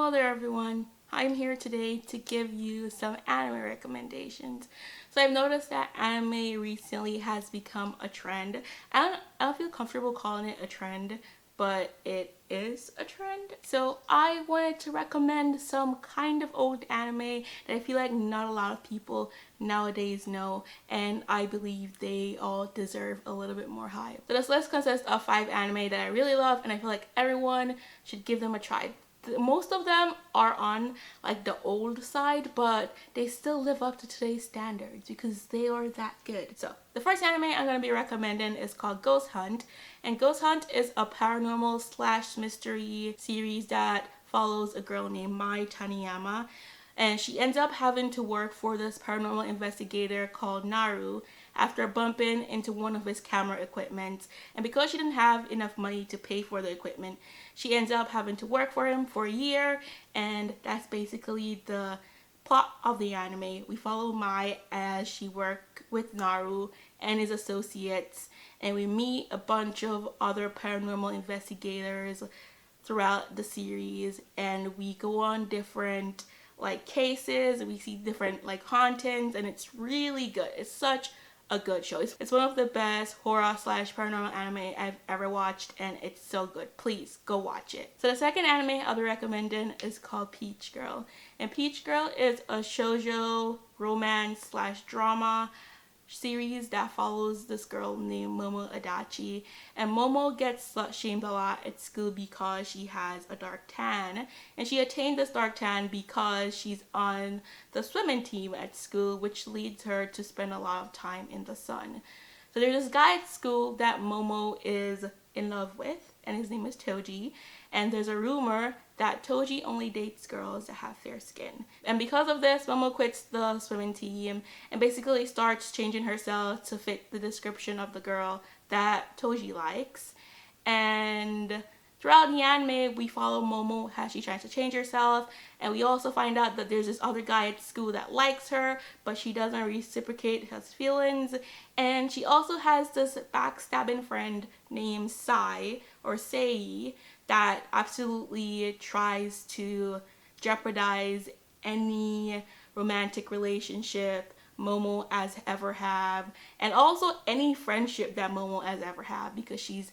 Hello there everyone, I'm here today to give you some anime recommendations. So I've noticed that anime recently has become a trend. I don't feel comfortable calling it a trend, but it is a trend. So I wanted to recommend some kind of old anime that I feel like not a lot of people nowadays know, and I believe they all deserve a little bit more hype. So this list consists of 5 anime that I really love, and I feel like everyone should give them a try. Most of them are on like the old side, but they still live up to today's standards because they are that good. So the first anime I'm going to be recommending is called Ghost Hunt, and Ghost Hunt is a paranormal slash mystery series that follows a girl named Mai Taniyama, and she ends up having to work for this paranormal investigator called Naru after bumping into one of his camera equipment. And because she didn't have enough money to pay for the equipment, she ends up having to work for him for a year, and that's basically the plot of the anime. We follow Mai as she works with Naru and his associates, and we meet a bunch of other paranormal investigators throughout the series, and we go on different like cases, and we see different like hauntings, and it's really good. It's such a good show. It's one of the best horror slash paranormal anime I've ever watched, and it's so good. Please go watch it. So the second anime I'll be recommending is called Peach Girl, and Peach Girl is a shoujo romance slash drama series that follows this girl named Momo Adachi, and Momo gets slut shamed a lot at school because she has a dark tan, and she attained this dark tan because she's on the swimming team at school, which leads her to spend a lot of time in the sun. So there's this guy at school that Momo is in love with, and his name is Toji, and there's a rumor that Toji only dates girls that have fair skin. And because of this, Momo quits the swimming team and basically starts changing herself to fit the description of the girl that Toji likes. And throughout the anime, we follow Momo as she tries to change herself, and we also find out that there's this other guy at school that likes her, but she doesn't reciprocate his feelings. And she also has this backstabbing friend named Sai, or Sei, that absolutely tries to jeopardize any romantic relationship Momo has ever have, and also any friendship that Momo has ever had, because she's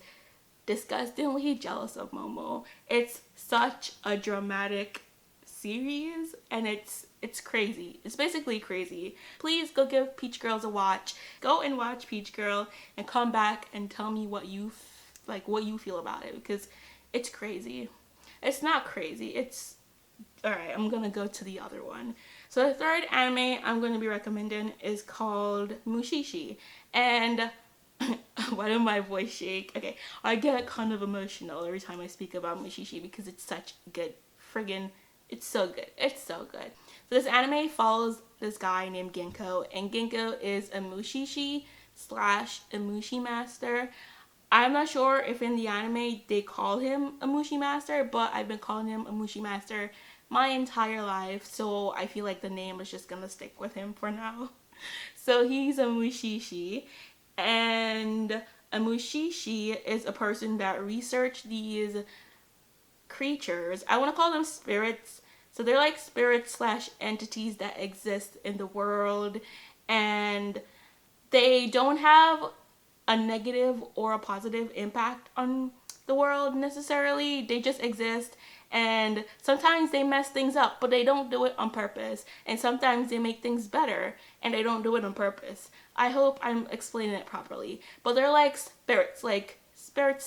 disgustingly jealous of Momo. It's such a dramatic series, and it's crazy. It's basically crazy. Please go give Peach Girls a watch. Go and watch Peach Girl and come back and tell me what you feel about it, because it's crazy. It's not crazy. It's alright. I'm gonna go to the other one. So the third anime I'm going to be recommending is called Mushishi, and why did my voice shake? Okay, I get kind of emotional every time I speak about Mushishi because it's such good it's so good. It's so good. So this anime follows this guy named Ginkgo, and Ginkgo is a Mushishi slash a Mushi master. I'm not sure if in the anime they call him a Mushi master, but I've been calling him a Mushi master my entire life, so I feel like the name is just gonna stick with him for now. So he's a Mushishi, and a Mushishi is a person that research these creatures. I want to call them spirits. So they're like spirits slash entities that exist in the world, and they don't have a negative or a positive impact on the world necessarily. They just exist, and sometimes they mess things up, but they don't do it on purpose, and sometimes they make things better and they don't do it on purpose. I hope I'm explaining it properly, but they're like spirits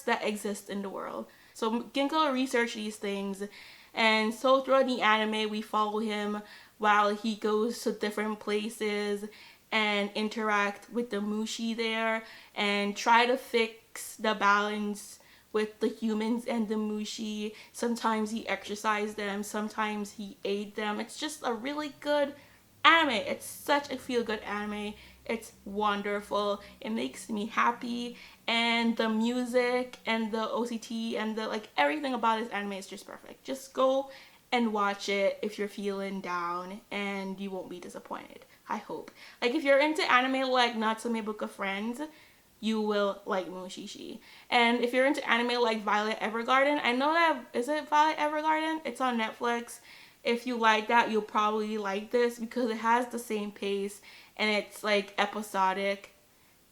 that exist in the world. So Ginkgo researched these things, and so throughout the anime we follow him while he goes to different places and interact with the Mushi there and try to fix the balance with the humans and the Mushi. Sometimes he exercised them, sometimes he ate them. It's just a really good anime. It's such a feel-good anime. It's wonderful. It makes me happy, and the music and the OCT and the everything about this anime is just perfect. Just go and watch it if you're feeling down, and you won't be disappointed. I hope. If you're into anime like Natsume Book of Friends, you will like Mushishi. And if you're into anime like Violet Evergarden, I know that, is it Violet Evergarden? It's on Netflix. If you like that, you'll probably like this because it has the same pace and it's like episodic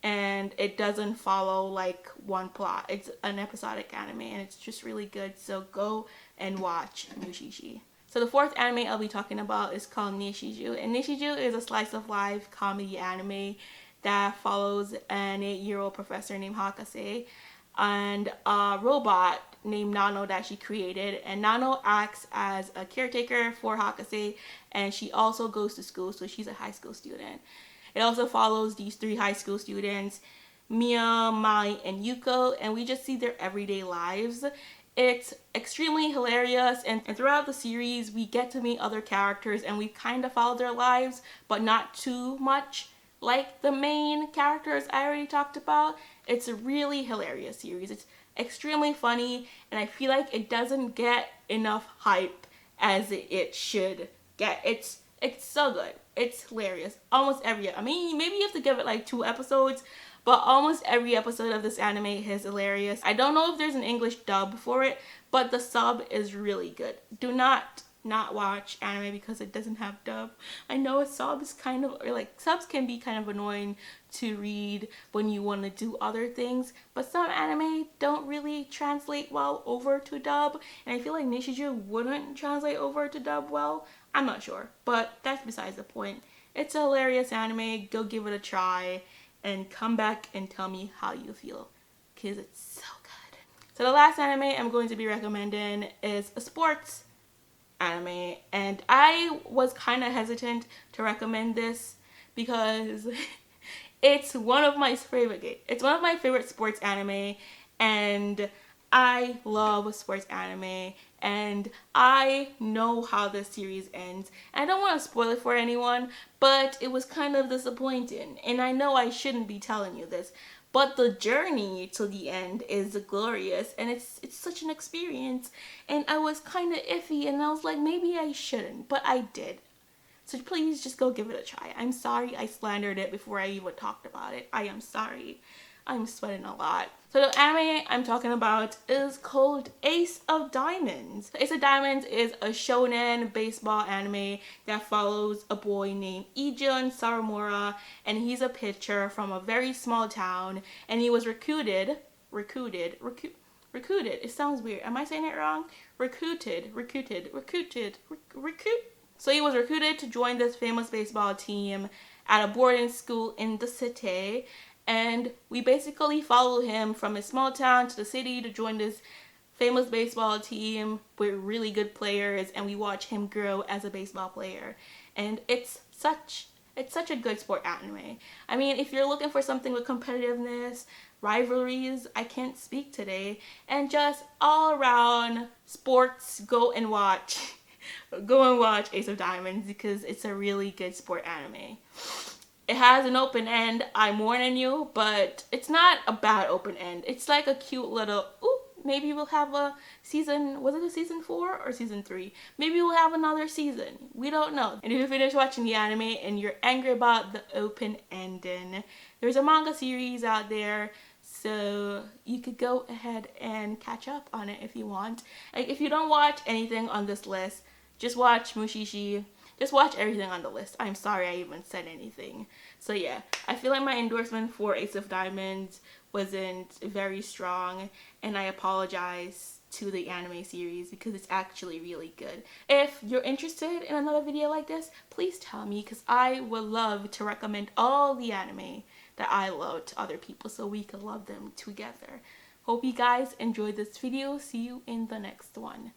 and it doesn't follow like one plot. It's an episodic anime and it's just really good. So go and watch Mushishi. So the fourth anime I'll be talking about is called Nishiju. And Nishiju is a slice of life comedy anime that follows an 8-year-old professor named Hakase and a robot named Nano that she created. And Nano acts as a caretaker for Hakase and she also goes to school, so she's a high school student. It also follows these 3 high school students, Mia, Mai, and Yuko, and we just see their everyday lives. It's extremely hilarious, and throughout the series, we get to meet other characters, and we kind of follow their lives, but not too much like the main characters I already talked about. It's a really hilarious series. It's extremely funny, and I feel like it doesn't get enough hype as it should get. It's so good. It's hilarious. Almost every, I mean, maybe you have to give it like 2 episodes, but almost every episode of this anime is hilarious. I don't know if there's an English dub for it, but the sub is really good. Do not watch anime because it doesn't have dub. I know a sub is kind of, or like subs can be kind of annoying to read when you want to do other things, but some anime don't really translate well over to dub, and I feel like Nishiju wouldn't translate over to dub well. I'm not sure, but that's besides the point. It's a hilarious anime. Go give it a try and come back and tell me how you feel because it's so good. So the last anime I'm going to be recommending is a sports anime, and I was kind of hesitant to recommend this because it's one of my favorite sports anime, and I love sports anime, and I know how this series ends. And I don't want to spoil it for anyone, but it was kind of disappointing, and I know I shouldn't be telling you this, but the journey to the end is glorious, and it's such an experience. And I was kind of iffy, and I was like, maybe I shouldn't, but I did. So please just go give it a try. I'm sorry I slandered it before I even talked about it. I am sorry. I'm sweating a lot. So the anime I'm talking about is called Ace of Diamonds. Ace of Diamonds is a shonen baseball anime that follows a boy named Ijun Saramura, and he's a pitcher from a very small town, and he was recruited. It sounds weird. Am I saying it wrong? Recruited. So he was recruited to join this famous baseball team at a boarding school in the city. And we basically follow him from his small town to the city to join this famous baseball team with really good players, and we watch him grow as a baseball player. And it's such a good sport anime. I mean, if you're looking for something with competitiveness, rivalries, I can't speak today, and just all around sports, go and watch Ace of Diamonds because it's a really good sport anime. It has an open end, I'm warning you, but it's not a bad open end. It's like a cute little, ooh, maybe we'll have a season, was it a season 4 or season 3? Maybe we'll have another season. We don't know. And if you finish watching the anime and you're angry about the open ending, there's a manga series out there, so you could go ahead and catch up on it if you want. Like, if you don't watch anything on this list, just watch Mushishi. Just watch everything on the list. I'm sorry I even said anything. So yeah, I feel like my endorsement for Ace of Diamonds wasn't very strong, and I apologize to the anime series because it's actually really good. If you're interested in another video like this, please tell me because I would love to recommend all the anime that I love to other people so we can love them together. Hope you guys enjoyed this video. See you in the next one.